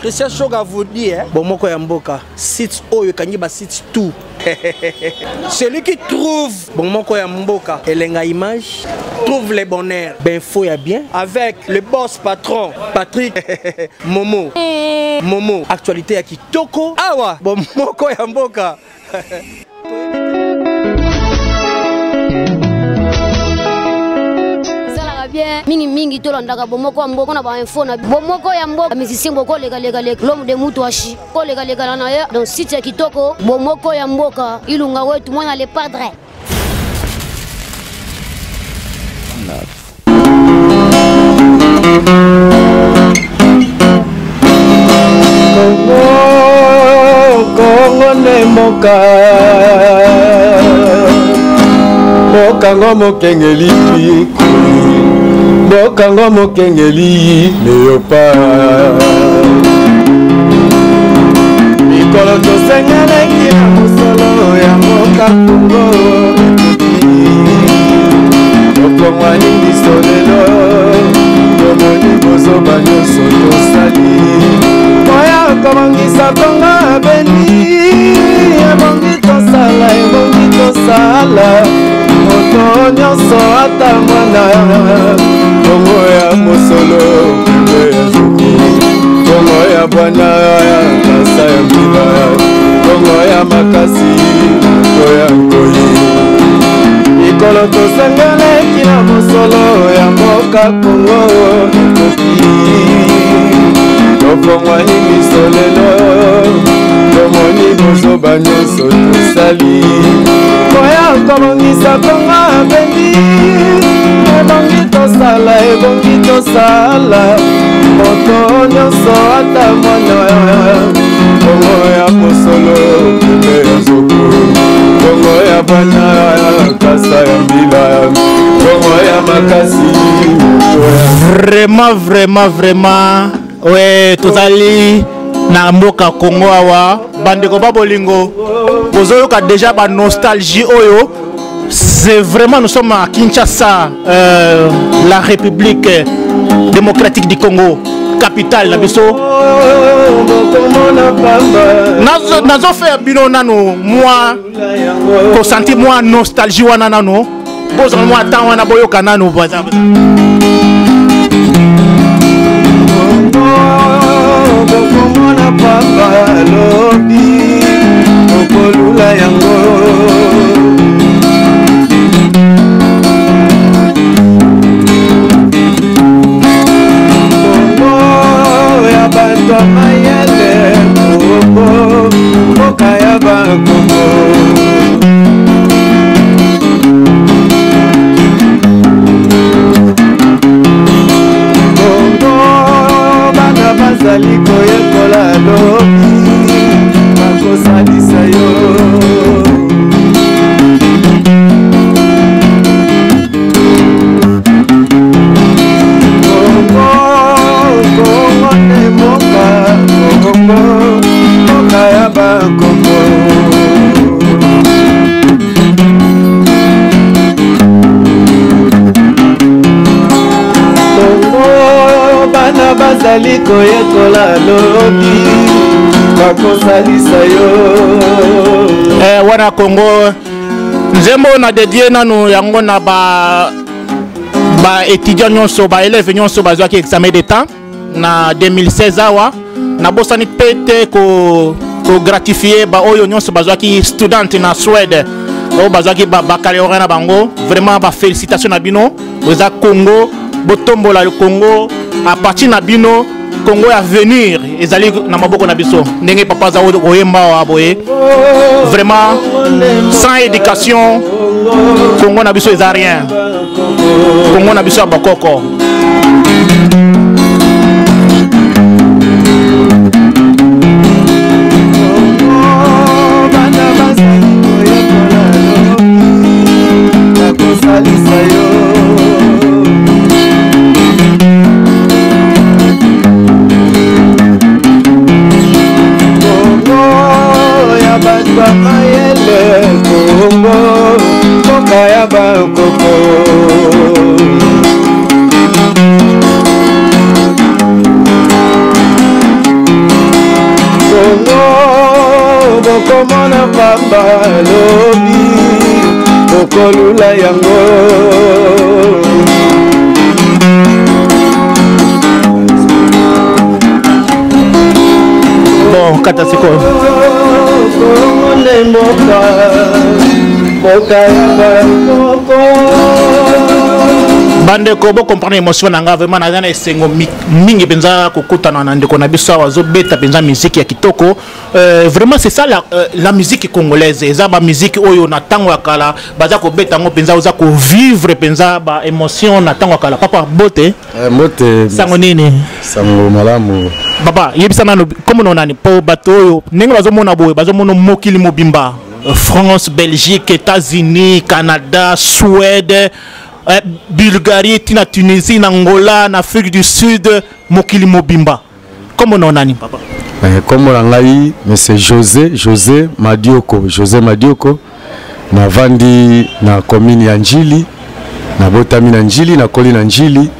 Christian Choga vous dit, Bomoko Yamboka, site Oyo Kanyiba site tout. Celui qui trouve Bomoko Yamboka et l'enga image, trouve les bonheurs. Ben faut y bien. Avec le boss patron, Patrick Momo. Momo, actualité à Kitoko. Awa, Bomoko Yamboka. Mingi tolanda bomoko Yamboka na ba info na bomoko Yamboka musicien boko lega l'homme de Mutuashi ko lega na ya donc site kitoko bomoko Yamboka ilunga wetu mwana le padre Kongo ne moka mokango mokengeli Bokango mokengeli Léopard Mikolo tosengeleki na mosolo ya mboka Kongo Tokongwani biso lelo Tomoni bozoba nyonso tosali Moya komangisa Kongo abeni Ebongi tosala Moto nyonso ata mwana Kongo ya mosolo Kongo ya zuku Kongo ya bwana Kasa ya mbila Kongo ya makasi Kongo ya nkoyi Ikolo tosengeleki na mosolo ya mboka Kongo Ekoki Tofongwani biso lelo Tomoni bozoba nyonso tosali Moya komongisa Kongo abeni Ebongi tosala Moto nyonso ata mwana Kongo ya mosolo Kongo ya zoko Kongo ya bwana Kasa ya mbila Kongo ya makasi Vraiment ouais tozali na mboka Kongo awa bandeko babolingo bozoyoka déjà ba nostalgie oyo. C'est vraiment, nous sommes à Kinshasa, la République démocratique du Congo, capitale la biso. Nazo fait bino nano moi ko senti moi nostalgie wana nano. Bozo moi temps wana boyoka nano voisin. Liko yekola lobi bakosalisa yo wana Congo nzembo na dédié nanu yango na ba étudiant nyonso ba élève nyonso bazwaki examen d'état na 2016 awa na bosani pete ko gratifier ba oyo nyonso bazwaki student na Suède o bazwaki ba baccalauréat na bango vraiment ba félicitations na bino boza Congo botombola le Congo à partir na bino Congo à venir ezali na maboko na biso ndenge papa za oyemba wa boye vraiment sans éducation Congo na biso eza rien Congo na biso bakoko okomona pamba lobi okolula yango bon kata siko okomona mboka mboka ya moko bande ko bo comprendre émotion nanga vraiment na zana esengo mingi penza kokutana na ndeko na biso azo beta penza musique ya kitoko vraiment c'est ça la musique congolaise eza ba musique oyo na tango ya kala baza ko beta ngo penza oza ko vivre penza ba émotion na tango ya kala papa bote mote sango nini sango malamu papa yebisa nano comme non nani po bato oyo ndenge bazo mona boye bazo mona mokili mobimba France Belgique États-Unis Canada Suède Bulgarie, Tina, Tunisie, Angola, en Afrique du Sud, Mokili Mobimba. Comment on a dit, papa? Comme on a dit, mais c'est José Madioko. José Madioko, na vandi na commune ya Njili, na botami na Njili, na koli na Njili.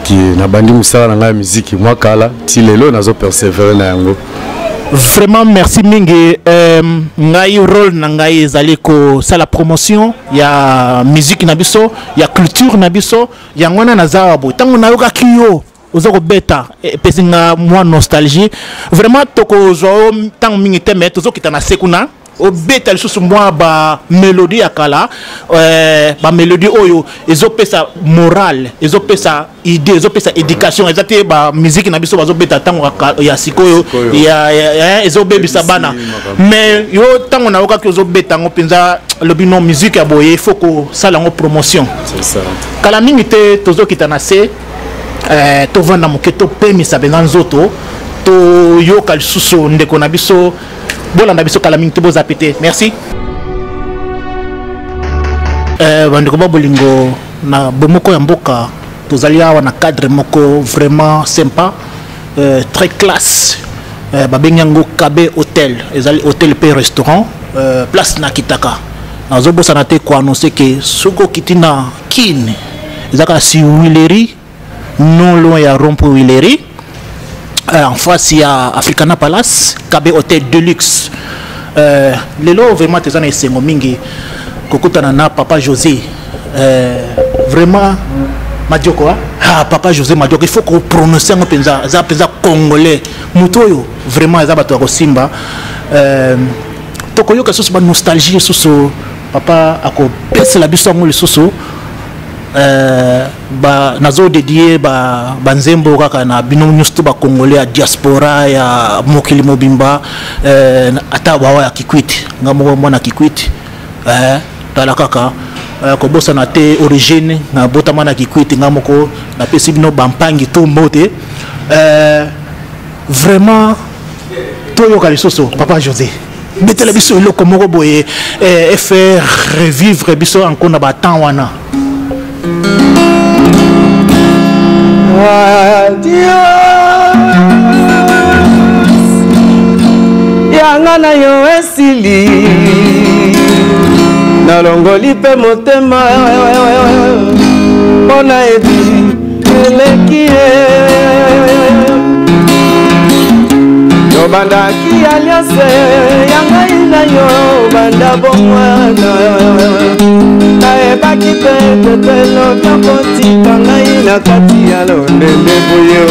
Qui na bandi musala na musique moi kala tilelo nazo persévérer na yango. Vraiment merci mingi ngai rôle na ngai ezali ko sala promotion ya musique na biso ya culture na biso ya ngwana na zawabo tango na yoka kiyo ozoko beta pesinga moi nostalgie vraiment toko zo tango mingi teme tozo kitana sekuna o beta lisusu moi ba mélodie ya kala ba mélodie oyo ezopesa morale ezopesa idée ezopesa éducation ezate ba musique na biso bazo beta tango ya sikoyo ya ezobebisa bana mais yo tango na yoka ki ozobeta ngo penza lobino musique ya boye il faut ko sala ngo promotion c'est ça kala mingi te tozo kitana se to vanda moketo pemisa benza nzoto to yoka lisusu ndeko na biso bolanda biso kala mingi to boza pété merci bandeko babolingo na bomoko ya mboka tozali awa na cadre moko vraiment sympa très classe babengi yango Kabe Hotel ezali hôtel pe restaurant place na Kitaka nazobosana te ko annoncer que soko kitina kin ezaka si Willery non loin ya Rompo Willery en face il y a Africana Palace Kabe Hotel Deluxe lelo vraiment tezana esengo mingi kokutana na papa José vraiment Madioko papa José Madioko il faut qu'on prononce un penza za penza congolais mutoyo vraiment za bato ko simba tokoyoka susu ba nostalgie susu papa ako pesa la biso ngoli susu ba nazo dédié ba nzembo kaka na bino nyustu ba congolais ya diaspora ya mokili mobimba ata bawa ya Kikwiti ngamo mwana Kikwiti tala kaka ko bosa na te origine na botama na Kikwiti ngamoko na pesi bino bampangi to mbote vraiment toyo kalisoso papa José metela biso eloko moko boye et faire revivre biso encore na ba temps wana. Adios yanga na yo esili nalongoli pe motema mpona edi eleki yobandaki aliase yangai na yo banda bomwana nayebaki te tetelo byakotika ngai na kati ya londende boyo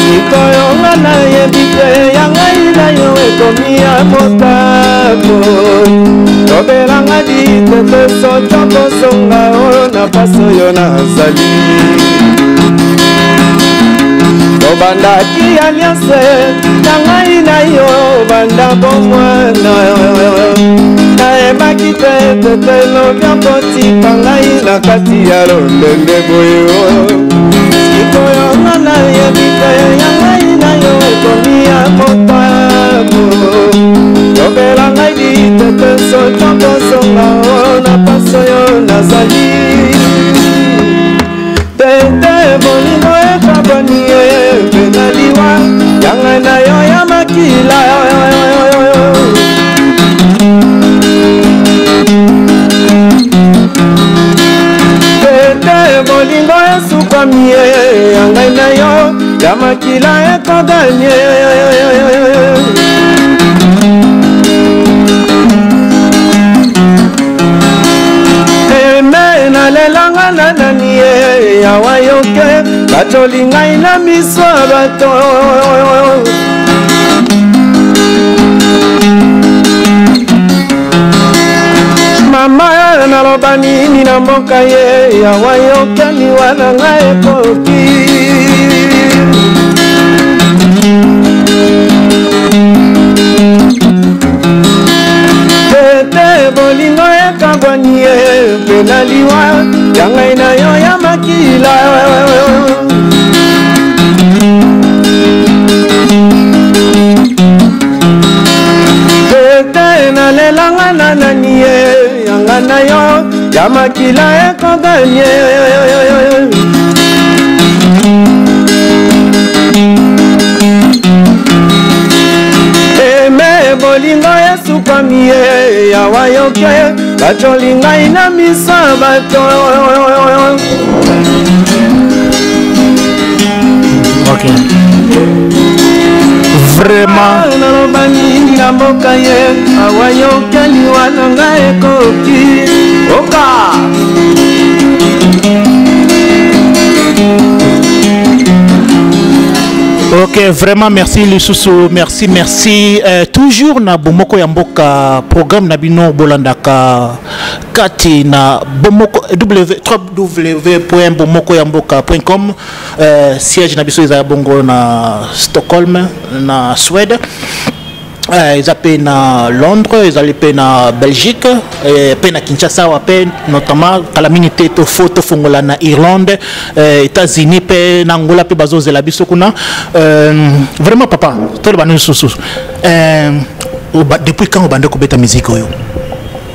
sikoyo nga nayebi te yangai na yo ekomi ya motako tobelanga diteteso tokosonga oyo na pasi oyo nazali tobandaki aliase na ngai na yo banda bomwana nayebaki te tetelo byakotika ngai na kati ya londende boyo sikoyo nga nayebi te yangai na yo ekomi ya motako tobela ngai diteteso tokosonga oyo na pasi oyo nazali tete bolingo ekaboni epena liwa yangai na yo ya makila tete bolingo esukwami yangai na yo ya makila ekoganye batoli ngai na miso ya bato mama naloba nini na mboka ye yawa yokani wana ngai ekoki ete bolingo ekabwani ye mpe na liwa ya ngai na yo ya makila ete nalelanga na nani ye yanga na yo ya makila ekoganye bolingo esukwami ye yawa yoke batoli ngai na miso bato ok vraiment naloba nini na mboka ye awa yoke liwa na ngai ekoki oka ok, vraiment merci Lisusu, merci. Toujours na Bomoko ya Mboka programme na bino bolandaka kati na Bomoko www.bomokoyamboka.com siège na biso eza bongo na Stockholm na Suède. Ils appellent na Londres, ils appellent na Belgique, puis na Kinshasa, notamment Kalamini Teto, Photo Fongola na Irlande, États-Unis, puis na Angola, puis Bazo Zelabiso kuna. Vraiment papa, tout le monde sous. Depuis quand vous bandez combien de musique yo?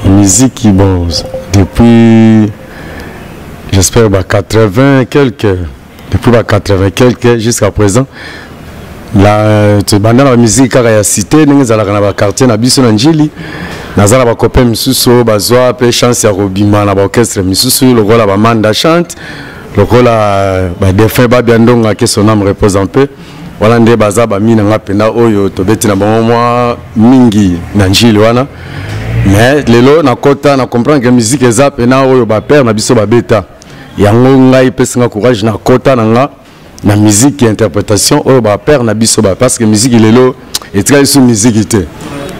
Musique bon, depuis j'espère 80 quelques, depuis 80 quelques jusqu'à présent. La banda la musique car ya cité ndenge zalaka na ba quartier na biso na njili nazala ba copain misusu bazwa pe chance ya robima na ba orchestre misusu lokola ba manda chante lokola ba défunt ba biandonga que son âme repose en paix wala nde baza ba mina ngapenda oyo tobeti na bango mwa mingi na njili wana mais lelo na kota na comprendre que musique eza pena oyo ba père na biso ba beta yango ngai pesinga courage na kota na nga la musique et interprétation oh bah père na biso ba parce que musique il est là et très sous musique était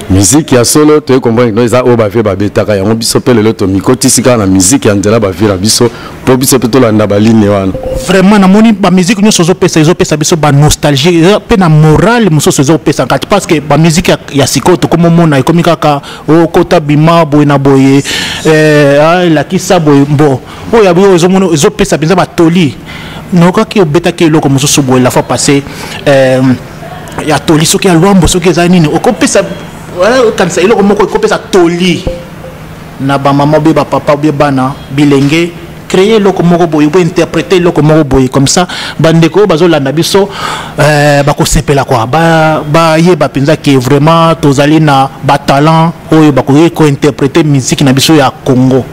musique ya solo tu comprends que ça oh bah fait ba beta ka yango biso pe lelo to mikoti sika na musique ya ndela ba vira biso po biso pe to landa ba ligne wana vraiment na moni ba musique nyo sozo pesa biso ba nostalgie pe na morale muso sozo pesa kati parce que ba musique ya sikoto comme mona ikomi kaka o kota bima boy na boye la kisa boy mbo o ya bo zo pesa benza ba toli noka ki obeta ki loko mususu boy la fois passée ya toli soki ya lwambo soki eza nini okopesa wala kanisa iloko moko okopesa toli na ba mama be ba papa be bana bilenge créer loko moko boy ou interpréter loko moko boy comme ça bandeko bazolanda biso ba ko sepela quoi ba yeba penza ki vraiment tozali na ba talent oyo ba ko interpréter musique na biso ya Congo.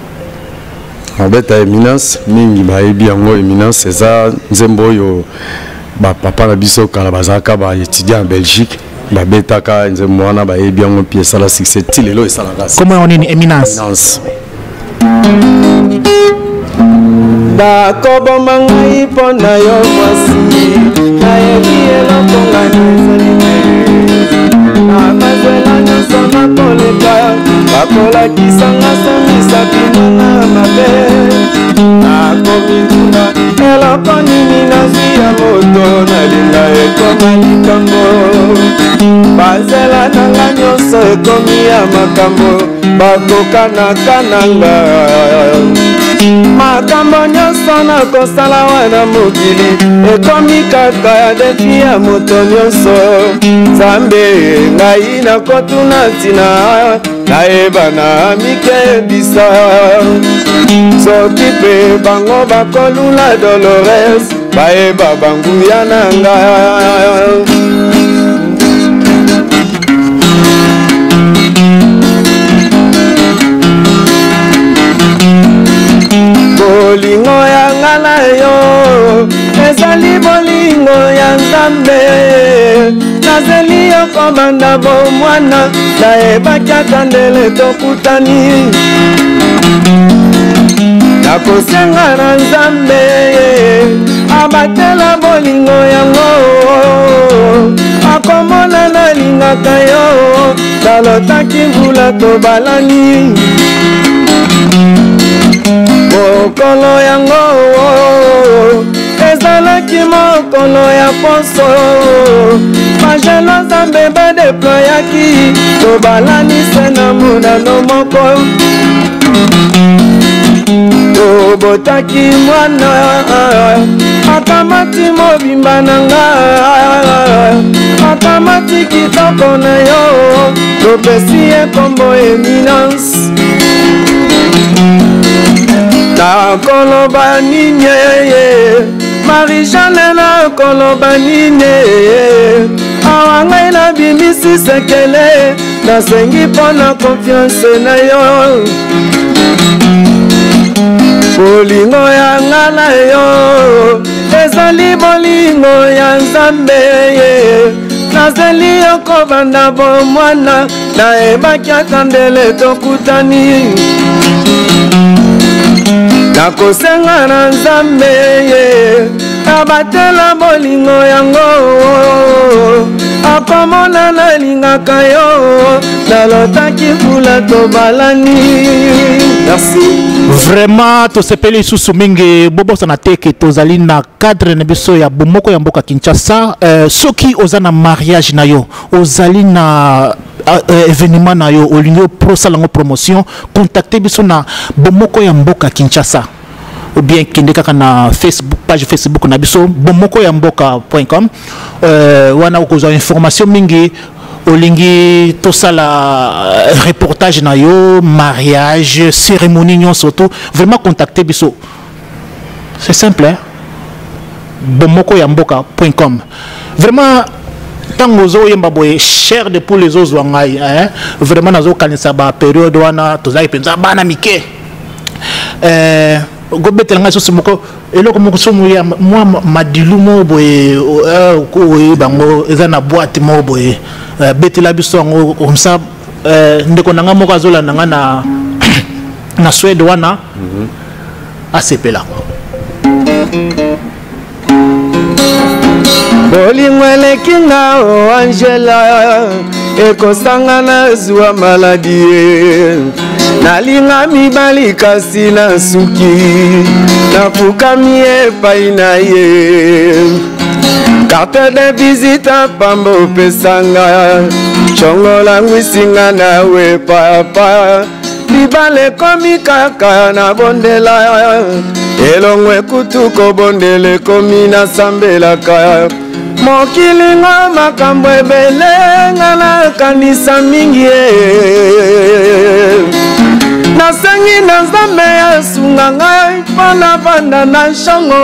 Abeta éminence mingi bayebi yango éminence eza nzembo yo ba papa na biso kala bazaka ba étudiant en Belgique ba betaka nzembo wana bayebi yango pièce la succès tilelo esala grâce. Comment on est éminence? Ba kobo mangai pona yo mwasi nayebi eloko ngani amazela nyonso nakoleka bakolakisanga somisa binanga mabe nakomintuna eloko nini nazwi ya moto nalinga ekoma likambo bazela nanga nyonso ekomi ya makambo bakokanakananga makambo nyonso nakosala wana mokili ekomi kaka ya defi ya moto nyonso nzambe ngai nakotuna ntina nayeba na mikebisa soki mpe bango bakolula Dolores bayeba banguya na ngai bolingo ya ngala yo ezali bolingo ya nzambe nazeli yo komanda bomwana nayebaki ata ndele tokutani nakosenga na nzambe abatela bolingo yango akomona nalingaka yo talotaki mbula tobalani mokolo yango ezalaki mokolo ya poso majelo nzambe badeployaki tobalani se na monano moko tobotaki mwana akamati mobimba na nga akamati kitoko na yo topesi ye kombo eminence nakoloba nini Marie-Jeanne nakoloba nini awa ngai nabimisi sekele nasengi mpona confiance na yo bolingo ya nga na yo ezali bolingo ya nzambe nazeli yo kobanda bomwana nayebaki ata ndele tokutani nakosenga na nzambe abatela bolingo yango akomona nalingaka yo nalotaki mbula tobalani. Merci. Vraiment tosepeli susu mingi bobosa na teke tozali na cadre na biso ya bomoko ya mboka Kinshasa. Soki oza na mariage na yo ozali na événement na yo olingi prosalango promotion contacter biso na bomoko ya mboka Kinshasa ou bien kende kaka na Facebook page Facebook na biso bomoko ya mboka.com wana ukozwa information mingi olingi tosala reportage na yo mariage cérémonie nyon surtout vraiment contacter biso c'est simple hein? bomoko ya mboka.com vraiment tango zo yemba boye cher de pour les autres wangai hein vraiment nazo kanisa ba période wana tozali penza bana mike gobetela nga so moko eloko moko so ya moi madilu mo boye ko bango eza na boîte mo boye betela biso ngo comme ça ndeko nanga moko azola nanga na Suède wana asepela bolingo eleki nga o Angela ekosanga na zwa maladi nalinga mibali kasi na suki nafukami epai na ye carte de visite pamba opesanga chongola ngwisinga nawe papa libale komi kaka na bondela elongo ekutu kobondele komi na sambelaka mokilinga makambo ebele nga nakanisa mingi nasengi na nzambe asunga ngai mpona banda na nshongo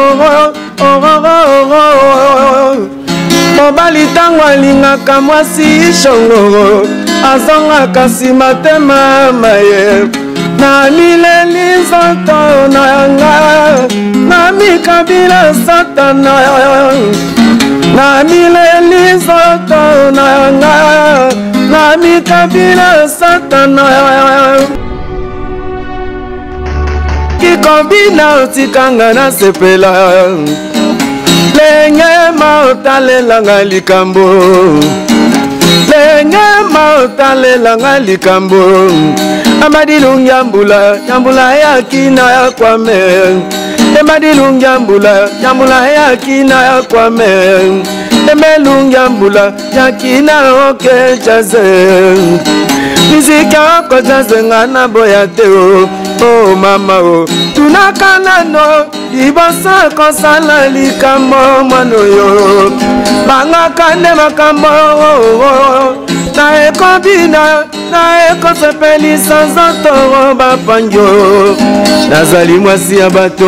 mobali ntango alingaka mwasi shongo azongaka nsima te mama ye na mileli nzoto na yanga na mikabila satana na mileli nzoto na yanga na mikabila satana kikobina otikanga na sepela lenge maotalelanga likambo lenge maotalelanga likambo amadilungi yambula yakina ya kwame emadilungi yambula yakina ya kwame emelungi yambula yakina oke jaze miziki wako jaze ngana boya teo oh mama oh tunakanano ibosa kosala likambo mwana yo bangaka nde makambo na ekobina na ekosepelisa nzoto bapangyo nazali mwasi ya bato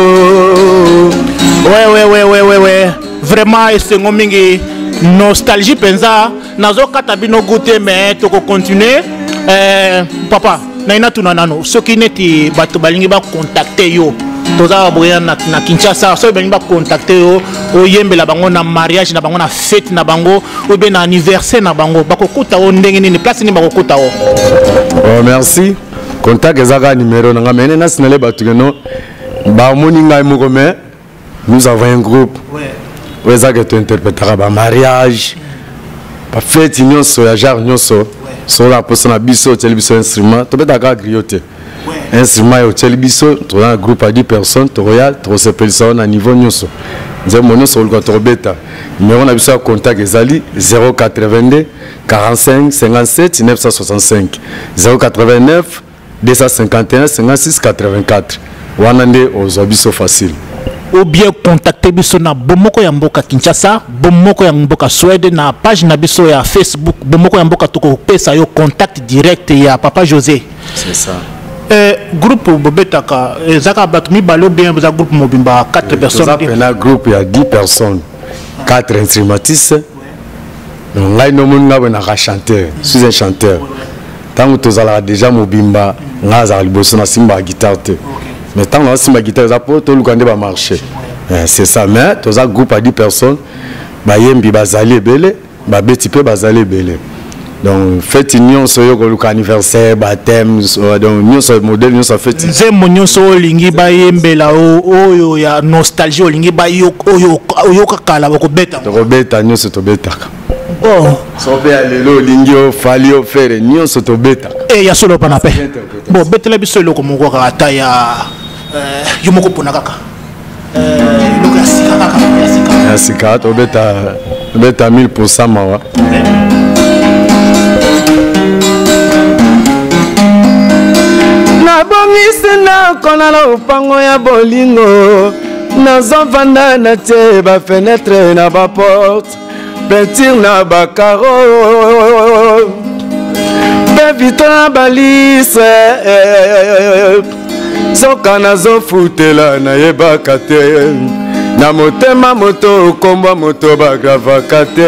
ouais vraiment esengo mingi nostalgie penza nazokata bino goûter mais toko continuer papa naina tuna nano soki neti bato balingi ba contacter yo toza boya na Kinshasa so balingi ba contacter yo oyembela bango na mariage na bango na fête na bango ou bien na anniversaire na bango bakokuta o ndenge nini place ni bakokuta o. Oh merci contact ezaka numéro nanga mene na sinale bato keno ba moni ngai moko me nous avons un groupe. Où est-ce que tu interpréteras le mariage? La fête, nous sommes genre, nous sommes la personne à biso, télévision instrument. Tu peux t'avoir grioté. Instrument au télévision, tu as un groupe à 10 personnes, tu royal, tu s'appelles ça à niveau nous sommes. Nous sommes le bêta. Mais on a besoin de contact Zali 082 45 57 965 089 251 56 84. On a aux abisso facile. Ou bien contacter biso na Bomoko ya Mboka Kinshasa, Bomoko ya Mboka Suède na page na biso ya Facebook, Bomoko ya Mboka toko pesa yo contact direct ya Papa José. C'est ça. Groupe Bobetaka, zaka batumi balo bien za groupe mobimba 4 personnes. Un groupe il y a 10 personnes, 4 instrumentistes. Donc là nous chanteur, je suis un chanteur. Tant que tu as déjà mobimba, ngaza liboso na simba guitare. Mais tant que tu as guitare, ça peut tout le marcher. C'est ça. Mais tu as un groupe à 10 personnes, bayembi bazali belé, babeti pe bazali belé. Donc fête union so yo ko anniversaire, baptême, donc union so modèle union so fête. Nzembo nyonso lingi bayembela oyo ya nostalgie lingi bayo oyo kakala bako beta. To beta nyonso to beta. Oh, so be alelo lingi o fali o fere nyonso to beta. Ya solo pana pe. Bon, betela biso loko moko kaka ya yo moko pona kaka. Loko ya sika kaka ya sika. Ya sika to beta 1000% mawa. Nabongisi na kona na upango ya bolingo nazovanda na tie ba fenêtre na ba porte peinture na ba carreau vitre na balise soka nazofutela nayebaka te na motema moto okombwa moto bagravaka te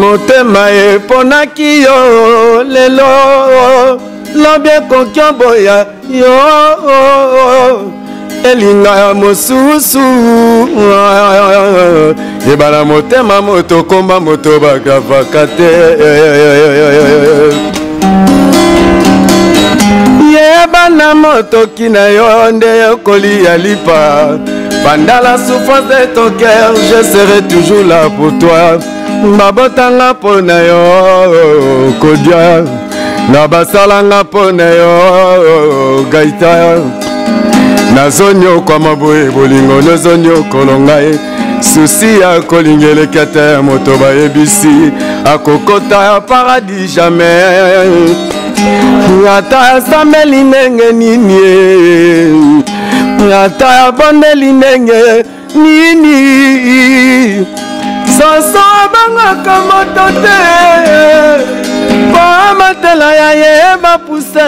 motema eponaki yo lelo lobi ekoki oboya yo elinga ya mosusu ebala motema moto komba moto bagravaka te yeba na motoki na yo nde okolia lipa pendant la souffrance de ton cœur je serai toujours là pour toi babotanga mpo na yo kodia na basalanga mpo na yo gaita nazonyokwa boye bolingo nozonyokolo ngai susi ya kolingeleka te moto bayebisi akokota paradis jamais ata asambeli ndenge nini ata abondeli ndenge nini soso abangaka moto te po amatela ya yeba puse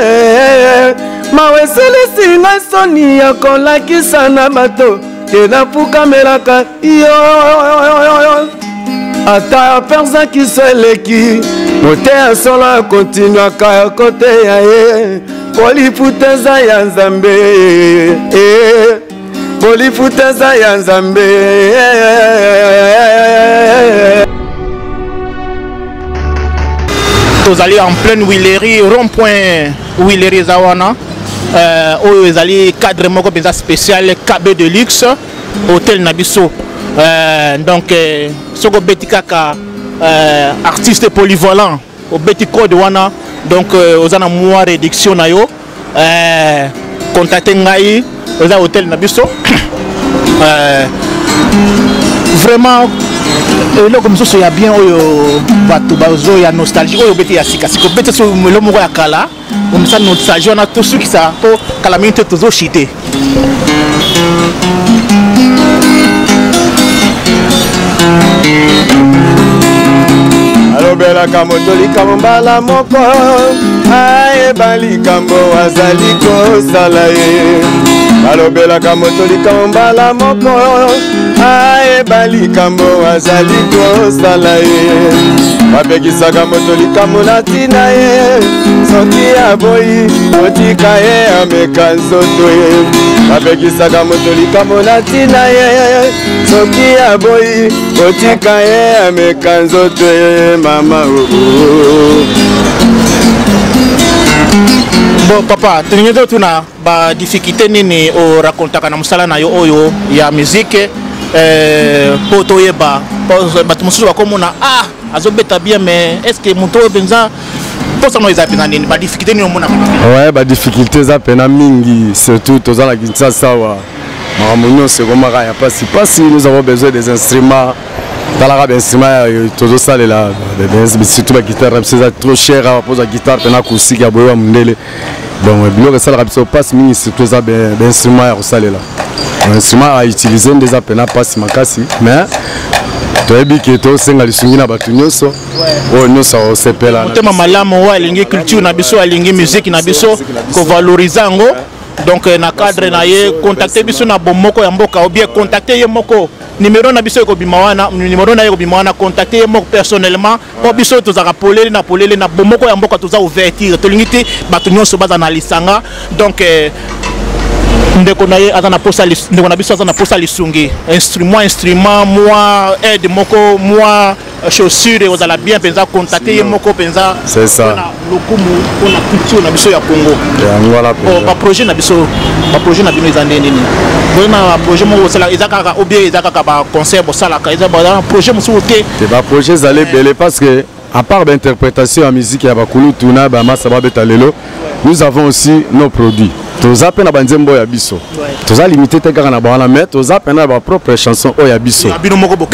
mawe esilisi ngai soni ya kolakisa na bato ke nafukamelaka yo ata aperzaki so eleki moteya solo akontinuaka ya koteya ye polifuta eza ya nzambe polifuta eza ya nzambe tozali en pleine Willery rond-point Willery zawana oyo ezali cadre moko penza spécial KB de luxe hôtel Nabiso donc soko beti kaka artiste polyvalent au beti code wana donc ozana mois réduction na yo contacter ngai oza hôtel Nabiso vraiment eloko mosusu ya bien oyo bato bazo ya nostalgie oyo beti ya sika siko beti so lo moko ya kala omisa nostalgie wana tosukisa po kala mingi te tozoshite alobelaka moto likambo mbala moko ayeba likambo azali kosala ye alobelaka moto likambo mbala moko ayeba likambo azali kosala ye bapekisaka moto likambo na ntina ye soki aboyi otika ye ameka nzoto ye bapekisaka moto likambo na ntina ye soki aboyi otika ye ameka nzoto ye mama Bon papa, tu n'es pas tout na ba difficulté nini au raconter kana musala na yo oyo ya musique poto yeba batu mususu bakomona ah azobeta bien mais est-ce que muto benza posa no eza pena nini ba difficulté nini omona? Ouais, ba difficulté za pena mingi surtout toza la Kinshasa wa Maramonio c'est comme il y a pas si nous avons besoin des instruments. Dans la rabe instrument toujours ça là surtout la guitare c'est trop cher à poser la guitare pena acoustique ya boya mundele donc bilo ça la rabe so passe mini surtout ça ben instrument ya ça là instrument à utiliser des apena passe makasi mais toyebi ke to senga lisungi na batu nyonso o nyonso o sepela tema malamu wa lingi culture na biso alingi musique na biso ko valoriser ngo donc na cadre na ye contacter biso na bomoko ya mboka ou bien contacter ye moko numéro na biso ko bimawana numéro na ye ko bimawana contacter ye moko personnellement po biso tozaka polele na bomoko ya mboka toza ouverture to lingi te batu nyonso baza na lisanga donc ndeko na ye azana posa ndeko na biso azana posa lisungi instrument moi aide moko moi chaussure ozala bien penza contacter ye moko penza c'est ça na lokumu pona culture na biso ya Congo voilà ba projet na biso nini bona projet mo sala ezaka ou bien ezaka ba concert bo sala ka ezaba projet mo soute ba projet zale belé parce que à part l'interprétation en musique ya bakulu tuna ba masaba betalelo nous avons aussi nos produits toza pena banzembo ya biso toza limité te kaka na bana mais toza pena ba propre chanson o ya biso bino moko bo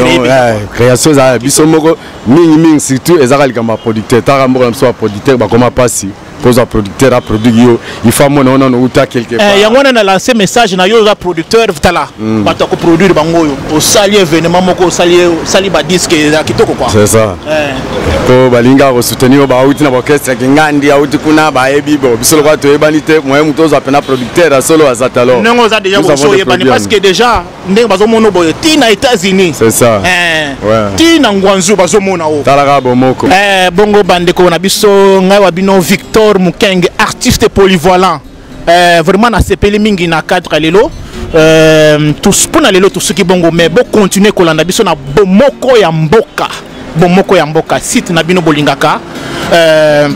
création za biso moko mingi surtout ezaka likamba producteur tara moko na so producteur ba koma pasi posa producteur a produit yo il faut mona on uta quelque part yango na lancer message na yo za producteur vitala bato ko produire bangoyo au sali événement moko sali ba disque ya kitoko quoi c'est ça ko balinga ko soutenir ba uti na orchestre ngandi auti kuna ba ebi bo biso kwa to ebani te moi muto za pena producteur a solo azatalo non za déjà bo so yebani parce que déjà ndenge bazo mono boyo ti na États-Unis c'est ça ti na ngwanzu bazo mona o talaka bomoko bongo bandeko na biso ngai wa bino Victor Mukenge, artiste polyvalent, vraiment na sepeli mingi na cadre lelo tous pour na lelo tous ceux qui bongo mais bon continuer kolanda biso na bomoko ya mboka site na bino bolingaka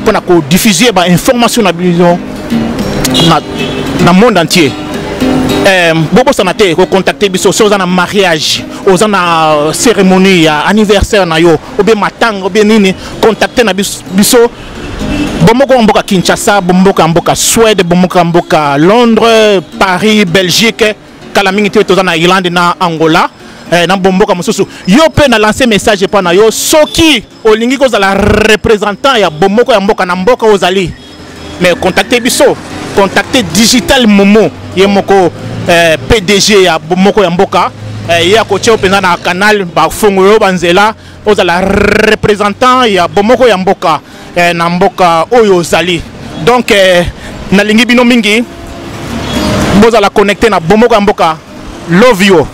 pour na ko diffuser ba information na bino na monde entier bobo sanate ko contacter biso so za na mariage oza na cérémonie ya anniversaire na yo ou bien matanga ou bien nini contacter na biso bomoko mboka Kinshasa, bomoko mboka Suède, bomoko mboka Londres, Paris, Belgique, kala mingi te toza na Irlande na Angola, na bomboka mosusu. Yo pe na lancer message pa na yo soki olingi ko za la représentant ya bomoko ya mboka na mboka ozali. Mais contactez biso, contactez Digital Momo, ye moko PDG ya bomoko ya mboka. Ya ko tsheo penza na canal ba fongo yo banzela oza la représentant ya bomoko ya mboka. Na mboka oyo zali donc nalingi bino mingi boza la connecter na bomoko mboka love you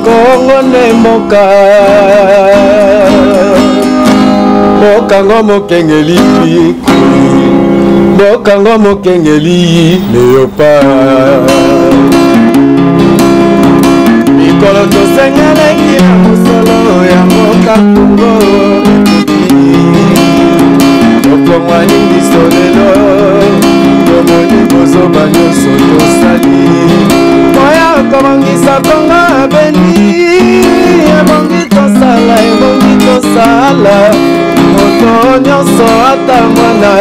Kongo ne mboka ngo mokengeli mboka ngo mokengeli leopard mikolo tosengeleki na mosolo ya mboka Kongo tokongwani biso lelo tomoni bozoba nyonso tosali moya komangisa Kongo abeni ebongi tosala moto nyonso ata mwana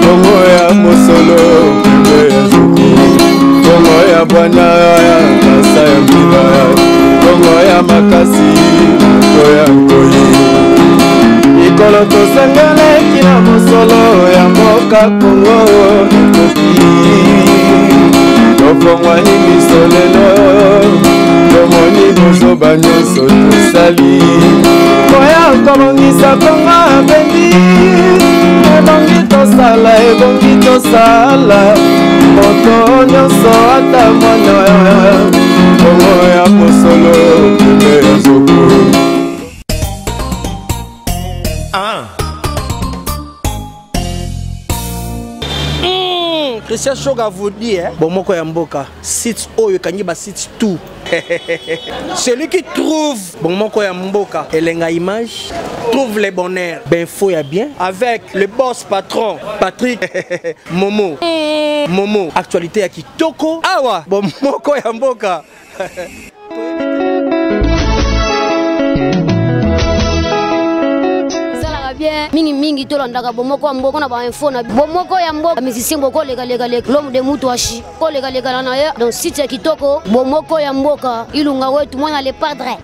Kongo ya mosolo ya zuku Kongo ya bwana ya kasa ya mbila Kongo ya makasi ya nkoyi ikolo tosengeleki na mosolo ya mboka Kongo ekoki tokongwani biso lelo tomoni bozoba nyonso tosali moya komongisa Kongo abendi ebongi tosala moto nyonso ata mwana Kongo ya mosolo ya zoko Christian Choga vous dit, Bomoko Yamboka, site Oyo Kanyiba site tout. Celui qui trouve Bomoko Yamboka, Elenga Image, trouve les bonheurs, ben faut y a bien. Avec le boss patron, Patrick Momo. Momo, actualité à Kitoko. Awa, Bomoko Yamboka. Mingi tolandaka bomoko ya mboka na ba info na bomoko ya mboka musicien boko lega l'homme de mutu ashi ko lega na ya donc site ya kitoko bomoko ya mboka ilunga wetu mwana le padre